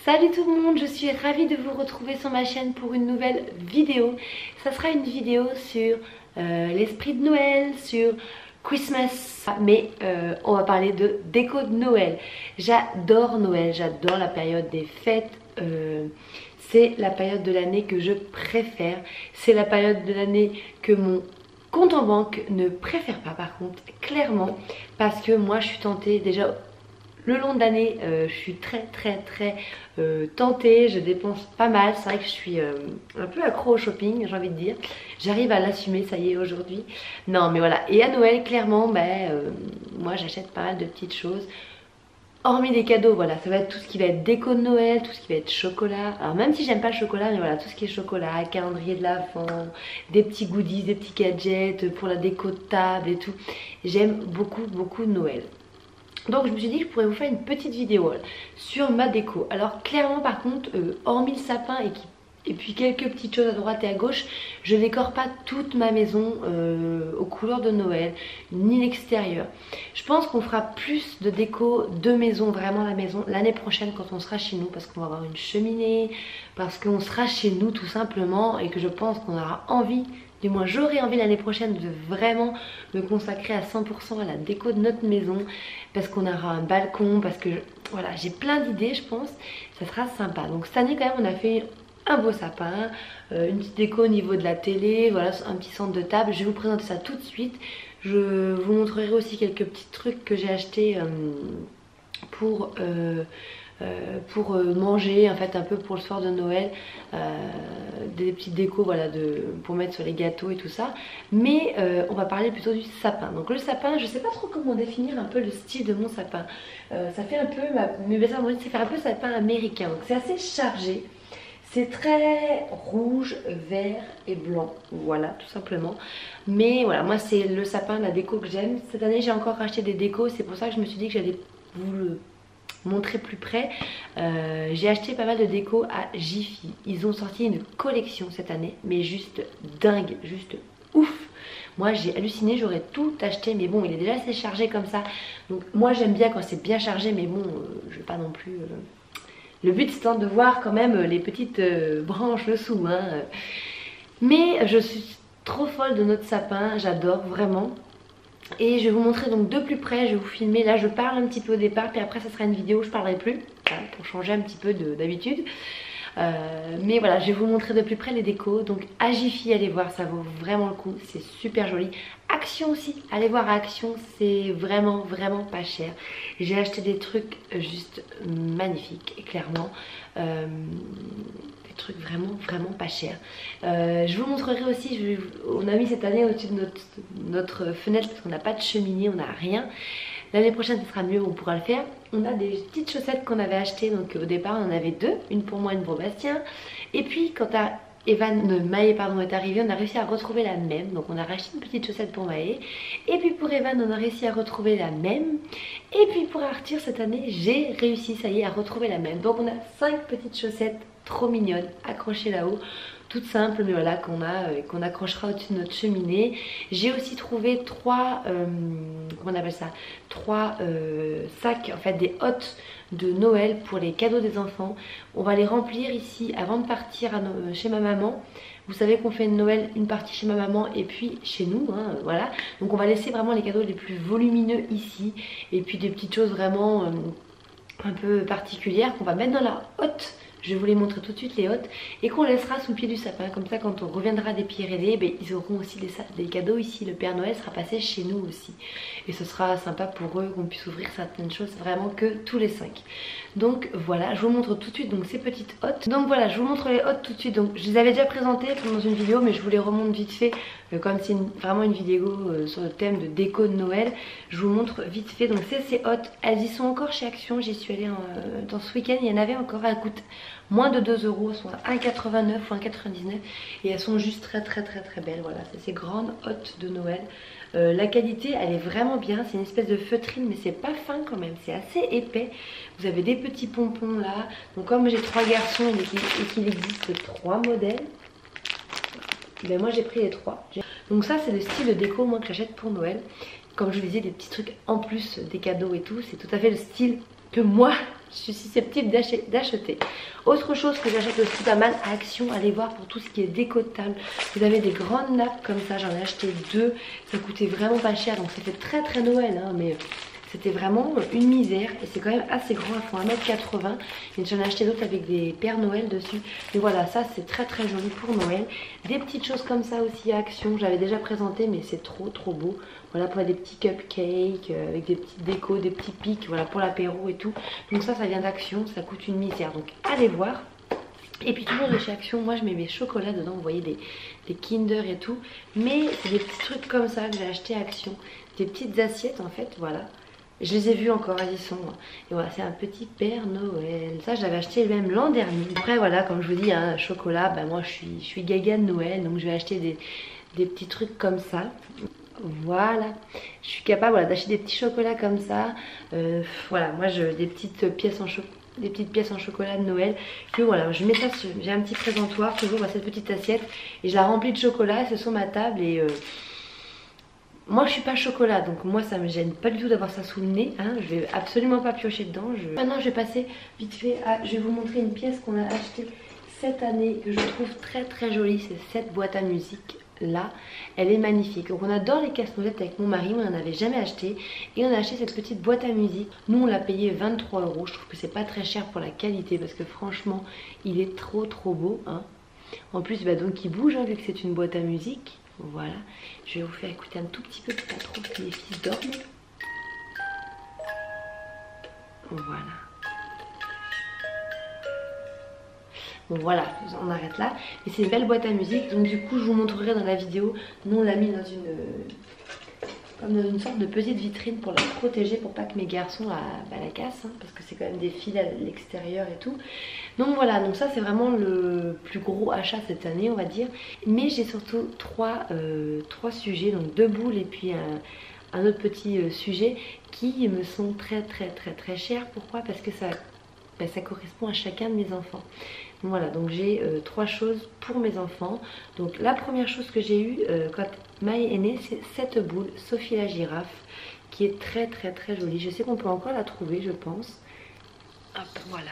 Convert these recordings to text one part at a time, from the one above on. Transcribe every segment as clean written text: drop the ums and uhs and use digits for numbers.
Salut tout le monde, je suis ravie de vous retrouver sur ma chaîne pour une nouvelle vidéo. Ça sera une vidéo sur l'esprit de Noël, sur Christmas, mais on va parler de déco de Noël. J'adore Noël, j'adore la période des fêtes. C'est la période de l'année que je préfère. C'est la période de l'année que mon compte en banque ne préfère pas, par contre, clairement, parce que moi je suis tentée déjà. Le long de l'année, je suis très tentée, je dépense pas mal. C'est vrai que je suis un peu accro au shopping, j'ai envie de dire. J'arrive à l'assumer, ça y est, aujourd'hui. Non mais voilà, et à Noël, clairement, moi j'achète pas mal de petites choses. Hormis des cadeaux, voilà, ça va être tout ce qui va être déco de Noël, tout ce qui va être chocolat. Alors même si j'aime pas le chocolat, mais voilà, tout ce qui est chocolat, calendrier de l'Avent, des petits goodies, des petits gadgets pour la déco de table et tout. J'aime beaucoup Noël. Donc je me suis dit que je pourrais vous faire une petite vidéo sur ma déco. Alors clairement par contre, hormis le sapin et puis quelques petites choses à droite et à gauche, je décore pas toute ma maison aux couleurs de Noël, ni l'extérieur. Je pense qu'on fera plus de déco de maison, vraiment la maison, l'année prochaine quand on sera chez nous, parce qu'on va avoir une cheminée, parce qu'on sera chez nous tout simplement, et que je pense qu'on aura envie, du moins j'aurai envie l'année prochaine de vraiment me consacrer à 100% à la déco de notre maison, parce qu'on aura un balcon, parce que voilà, j'ai plein d'idées, je pense, ça sera sympa. Donc cette année quand même on a fait un beau sapin, une petite déco au niveau de la télé, voilà, un petit centre de table. Je vais vous présenter ça tout de suite. Je vous montrerai aussi quelques petits trucs que j'ai achetés pour manger, en fait, un peu pour le soir de Noël, des petites décos, voilà, pour mettre sur les gâteaux et tout ça. Mais on va parler plutôt du sapin. Donc le sapin, je sais pas trop comment définir un peu le style de mon sapin. Ça fait un peu, mes belles-sœurs m'ont dit, c'est faire un peu sapin américain. Donc c'est assez chargé. C'est très rouge, vert et blanc, voilà, tout simplement. Mais voilà, moi c'est le sapin, la déco que j'aime. Cette année j'ai encore racheté des décos, c'est pour ça que je me suis dit que j'allais vous le montrer plus près. J'ai acheté pas mal de déco à Jiffy. Ils ont sorti une collection cette année, mais juste dingue, juste ouf. Moi j'ai halluciné, j'aurais tout acheté, mais bon, il est déjà assez chargé comme ça. Donc moi j'aime bien quand c'est bien chargé, mais bon, je vais pas non plus... Le but c'est de voir quand même les petites branches dessous, hein. Mais je suis trop folle de notre sapin, j'adore vraiment. Et je vais vous montrer donc de plus près, je vais vous filmer. Là je parle un petit peu au départ, puis après ça sera une vidéo où je parlerai plus, voilà, pour changer un petit peu d'habitude. Mais voilà, je vais vous montrer de plus près les décos. Donc à Jiffy, allez voir, ça vaut vraiment le coup, c'est super joli. Action aussi, allez voir à Action, c'est vraiment pas cher. J'ai acheté des trucs juste magnifiques, clairement. Des trucs vraiment pas chers. Je vous montrerai aussi, on a mis cette année au-dessus de notre fenêtre parce qu'on n'a pas de cheminée, on n'a rien. L'année prochaine ce sera mieux, on pourra le faire. On a des petites chaussettes qu'on avait achetées, donc au départ on en avait deux, une pour moi, une pour Bastien. Et puis quand Maë est arrivé, on a réussi à retrouver la même. Donc on a racheté une petite chaussette pour Maë. Et puis pour Evan, on a réussi à retrouver la même. Et puis pour Arthur, cette année, j'ai réussi, ça y est, à retrouver la même. Donc on a 5 petites chaussettes trop mignonnes, accrochées là-haut. Toutes simples, mais voilà, qu'on accrochera au-dessus de notre cheminée. J'ai aussi trouvé trois sacs, en fait des hottes de Noël pour les cadeaux des enfants. On va les remplir ici avant de partir chez ma maman. Vous savez qu'on fait de Noël une partie chez ma maman et puis chez nous, hein, voilà. Donc on va laisser vraiment les cadeaux les plus volumineux ici. Et puis des petites choses vraiment un peu particulières qu'on va mettre dans la hotte. Je vais vous les montrer tout de suite, les hottes, et qu'on laissera sous le pied du sapin. Comme ça, quand on reviendra des Pyrénées, ils auront aussi des cadeaux ici. Le Père Noël sera passé chez nous aussi. Et ce sera sympa pour eux qu'on puisse ouvrir certaines choses, vraiment que tous les 5. Donc voilà, je vous montre tout de suite donc ces petites hottes. Donc voilà, je vous montre les hottes tout de suite. Donc je les avais déjà présentées dans une vidéo, mais je vous les remonte vite fait. Comme c'est vraiment une vidéo sur le thème de déco de Noël, je vous montre vite fait. Donc c'est ces hottes, elles y sont encore chez Action. J'y suis allée dans ce week-end, il y en avait encore. Elles coûtent moins de 2 €, elles sont à 1,89 ou 1,99 et elles sont juste très belles. Voilà, c'est ces grandes hottes de Noël. La qualité elle est vraiment bien, c'est une espèce de feutrine mais c'est pas fin quand même, c'est assez épais. Vous avez des petits pompons là. Donc comme j'ai 3 garçons et qu'il existe 3 modèles, ben moi j'ai pris les 3. Donc ça c'est le style de déco moi que j'achète pour Noël. Comme je vous disais, des petits trucs en plus des cadeaux et tout, c'est tout à fait le style que moi je suis susceptible d'acheter. Autre chose que j'achète aussi pas mal à Action, allez voir pour tout ce qui est déco de table. Vous avez des grandes nappes comme ça, j'en ai acheté 2. Ça coûtait vraiment pas cher, donc c'était très très Noël, hein, mais c'était vraiment une misère. Et c'est quand même assez grand, il faut 1,80 m. Et j'en ai acheté d'autres avec des Pères Noël dessus. Mais voilà, ça c'est très très joli pour Noël. Des petites choses comme ça aussi à Action, j'avais déjà présenté, mais c'est trop trop beau. Voilà, pour des petits cupcakes avec des petites décos, des petits pics, voilà, pour l'apéro et tout. Donc ça vient d'Action, ça coûte une misère. Donc allez voir. Et puis toujours de chez Action, moi je mets mes chocolats dedans, vous voyez des Kinder et tout. Mais c'est des petits trucs comme ça que j'ai acheté à Action. Des petites assiettes en fait, voilà. Je les ai vus encore, elles y sont. Et voilà, c'est un petit Père Noël. Ça, je l'avais acheté même l'an dernier. Après, voilà, comme je vous dis, hein, chocolat, ben moi je suis gaga de Noël. Donc je vais acheter des petits trucs comme ça. Voilà, je suis capable voilà, d'acheter des petits chocolats comme ça. Voilà, moi des petites pièces en chocolat de Noël. Que voilà, je mets ça, j'ai un petit présentoir, toujours dans cette petite assiette. Et je la remplis de chocolat, c'est sur ma table. Et moi je suis pas chocolat, donc moi ça me gêne pas du tout d'avoir ça sous le nez, hein. Je vais absolument pas piocher dedans. Maintenant je vais passer vite fait à, je vais vous montrer une pièce qu'on a achetée cette année, que je trouve très très jolie. C'est cette boîte à musique là, elle est magnifique. Donc on adore les casse-noisette avec mon mari, on n'en avait jamais acheté. Et on a acheté cette petite boîte à musique. Nous on l'a payé 23 €, je trouve que c'est pas très cher pour la qualité, parce que franchement il est trop trop beau, hein. En plus bah, donc il bouge, hein, vu que c'est une boîte à musique. Voilà, je vais vous faire écouter un tout petit peu, pas trop parce que les fils dorment. Voilà. Bon voilà, on arrête là. Et c'est une belle boîte à musique, donc du coup je vous montrerai dans la vidéo. Nous on l'a mis dans comme dans une sorte de petite vitrine pour la protéger, pour pas que mes garçons la cassent, hein, parce que c'est quand même des fils à l'extérieur et tout. Donc voilà, donc ça c'est vraiment le plus gros achat cette année on va dire. Mais j'ai surtout trois sujets, donc 2 boules et puis un autre petit sujet qui me sont très très très très chers. Pourquoi? Parce que ça correspond à chacun de mes enfants. Voilà, donc j'ai 3 choses pour mes enfants. Donc la première chose que j'ai eue quand Maë est née, c'est cette boule, Sophie la girafe, qui est très très très jolie. Je sais qu'on peut encore la trouver, je pense. Hop, voilà.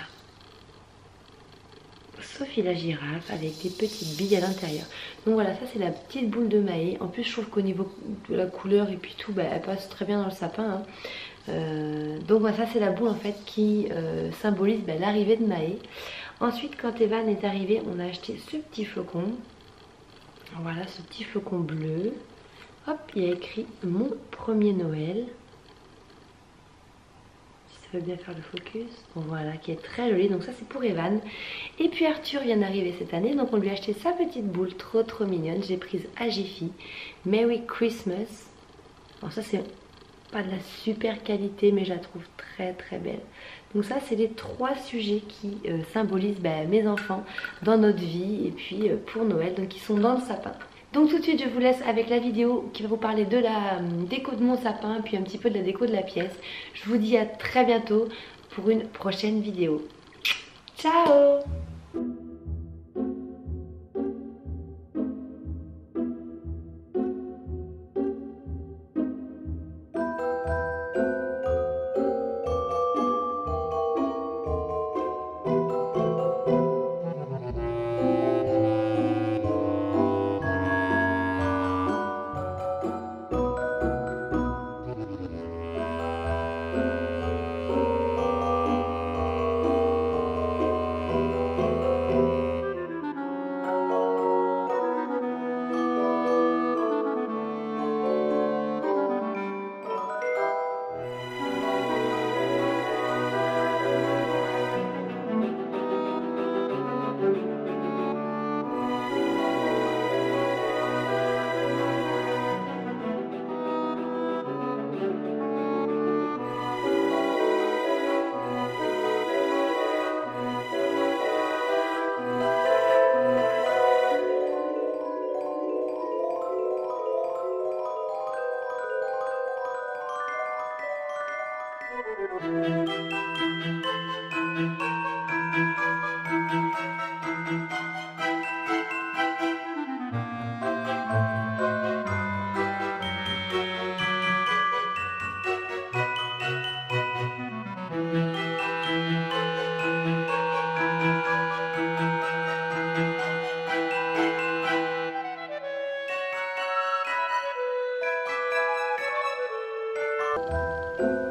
Sophie la girafe avec des petites billes à l'intérieur. Donc voilà, ça c'est la petite boule de Maë. En plus je trouve qu'au niveau de la couleur et puis tout, bah, elle passe très bien dans le sapin, hein. Donc voilà, ça c'est la boule en fait qui symbolise bah, l'arrivée de Maë. Ensuite quand Evan est arrivé, on a acheté ce petit flocon. Voilà, ce petit flocon bleu. Hop, il y a écrit mon premier Noël. Ça veut bien faire le focus. Bon, voilà, qui est très joli. Donc ça c'est pour Evan. Et puis Arthur vient d'arriver cette année, donc on lui a acheté sa petite boule trop trop mignonne. J'ai prise à Jiffy. Merry Christmas. Alors ça c'est pas de la super qualité, mais je la trouve très très belle. Donc ça c'est les 3 sujets qui symbolisent bah, mes enfants dans notre vie et puis pour Noël, donc ils sont dans le sapin. Donc tout de suite je vous laisse avec la vidéo qui va vous parler de la déco de mon sapin, puis un petit peu de la déco de la pièce. Je vous dis à très bientôt pour une prochaine vidéo. Ciao! Ciao.